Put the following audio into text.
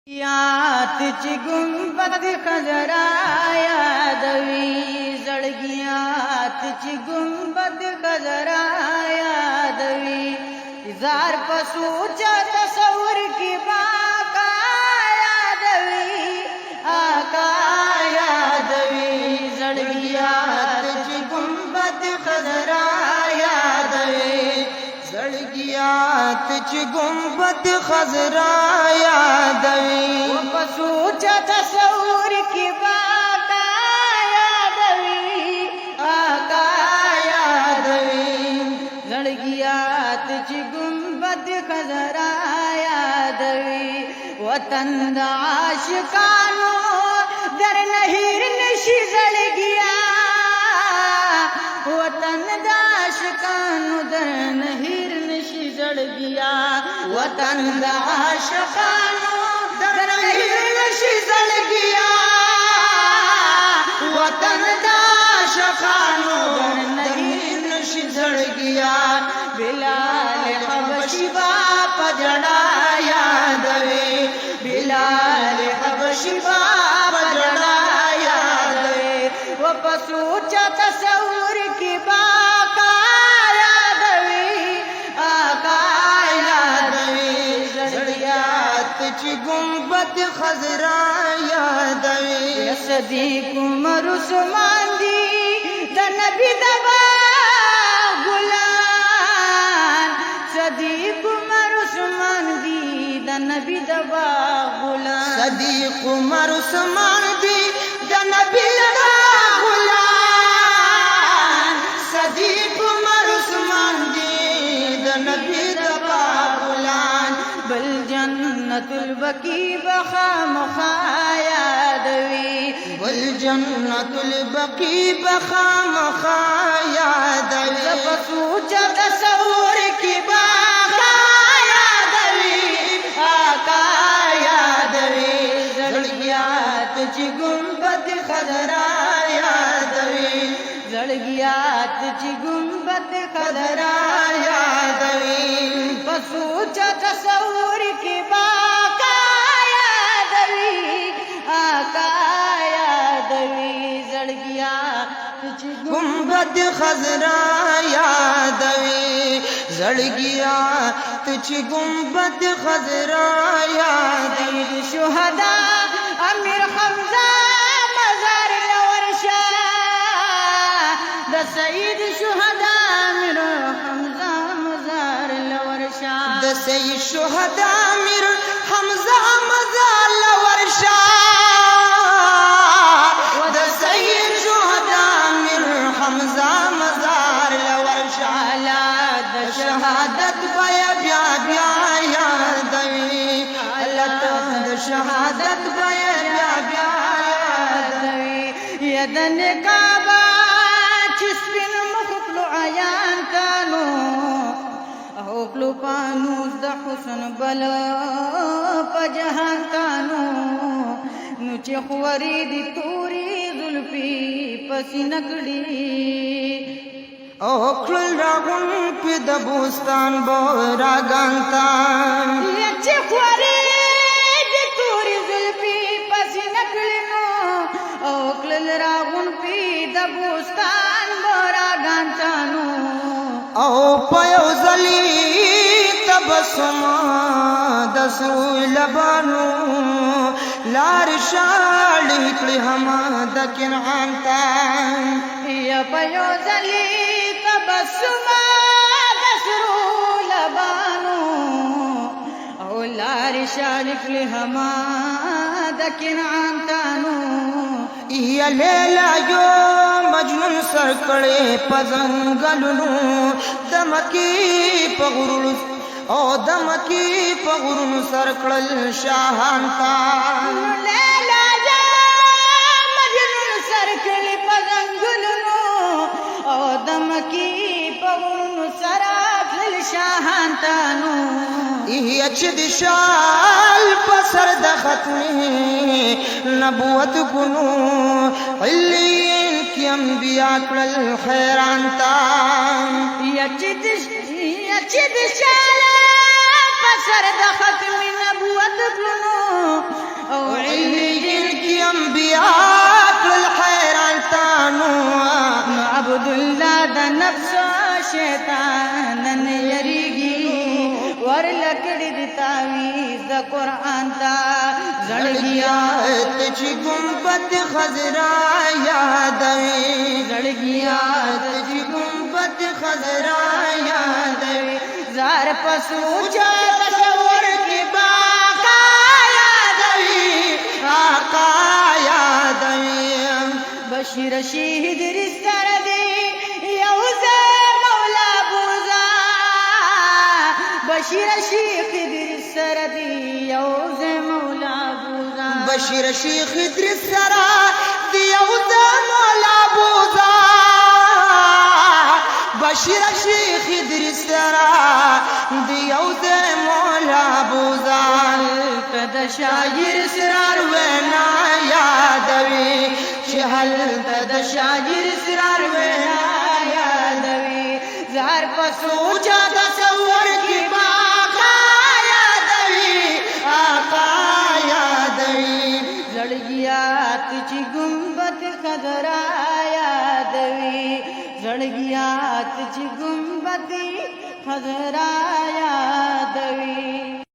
یات چې ګنبد خضرا یادوي زړګیات چې ګنبد خضرا یادوي زار پسو چا تصور کی باقا یادوي آقا یادوي زړګیات چې ګنبد خضرا یادوي زړګیات چې ګنبد خضرا یادوي پسو چا تصور کی باقا یادوي آقا یادوي زړګیات چې ګنبد خضرا یادوي وطن د عاشقانو در نهیر نشي زړګیا وطن د عاشقانو در نهیر نشي زړګیا وطن د عاشقانو در نهیر نشي زړګیا وطن د عاشقانو در نهیر نشي زړګیا بلال حبشي با پجړا یادوي بلال حبشي با پجړا یادوي وپسو چا تصور کی باقا یادوي آقا یادوي زړګیات چې ګنبد خضرا یادوي صدیق عمر عثمان دی د نبی دبا ګلان صدیق عمر عثمان دی د نبی دبا ګلان صدیق عمر عثمان دی د نبی دبا ګلان صدیق عمر عثمان دی د نبی دبا ګلان بل جنت البقی بخا مخایادوی بل جنت البقی بخا مخایادوی زپسو چا تصور کی باقا یادوی آقا یادوی زړګیات چې ګنبد خضرا یادوي زړګیات چې ګنبد خضرا یادوي پسو چا تصور کی باقا یادوي آقا یادوي زړګیات چې گنبد خضرا یادوي زړګیات چې گنبد خضرا یادوي شهدا امیر حمزه مزار لورشا د سید شهدا امیر حمزه مزار لورشا د سید شهدا امیر حمزه مزار لورشا د سید شهدا امیر حمزه مزار لورشا د شهادت بیا بیا بیا یادوي الله د شهادت بیا بیا بیا یادوي یدن کعبه چې سپین مخلو عیان کانو او کلو پانوس د حسن بل په جهان کانو نو چې خوري دي توري زلفي پسینه کړي او کړل راغون په د بوستان بوراګانتا چې خوري دي توري زلفي پسینه کړي نو او کړل راغون په د بوستان بوراګانتا نو او پيو زلي تبسم د سرو لبانو لار شاړ کړي هم د کنعان تا یا پيو زلي تبسم د سرو لبانو او لار شاړ کړي هم د کنعان تانو یا لیلا جو مجنون سر کړي پزنګلونو دمکی پغرل او دمکی پغرل سر کړل شاهان تا لیلا جا مجنون سر کړي پزنګلونو او دمکی پغرل سر کړل شاهان تانو یه چې د شال پسر د ختمه نبوت ګنو علین کی انبیاء کړل خیران تا یا چې د شال پسر د ختم نبوت کړو انبیاء کړل حیران تانو عبدالله د نفس شیطان نن یریږي ور لکړې د تعویذ د قرآن تا زړګیا ته چې ګمبد خضرا یادوي زړګیا ته چې ګمبد خضرا یادوي زار پسو چا تصور کې باقا یادوي آقا یادوي بشیر شهید رستر دی یوزه مولا بوزا بشیر شهید رستر دی یوزه مولا بوزا بشیر شیخ ادریس سرا دیو د مولا بوزا بشیر شیخ ادریس سرا دیو د مولا بوزا کد شاعر اسرار وینا یادوي شهل د شاعر اسرار وینا یادوي زار پسو چا تصور کی باقا یادوي آقا یادوي زړګیات چې ګمبد خضرا یادوي زړګیات چې ګمبد خضرا یادوي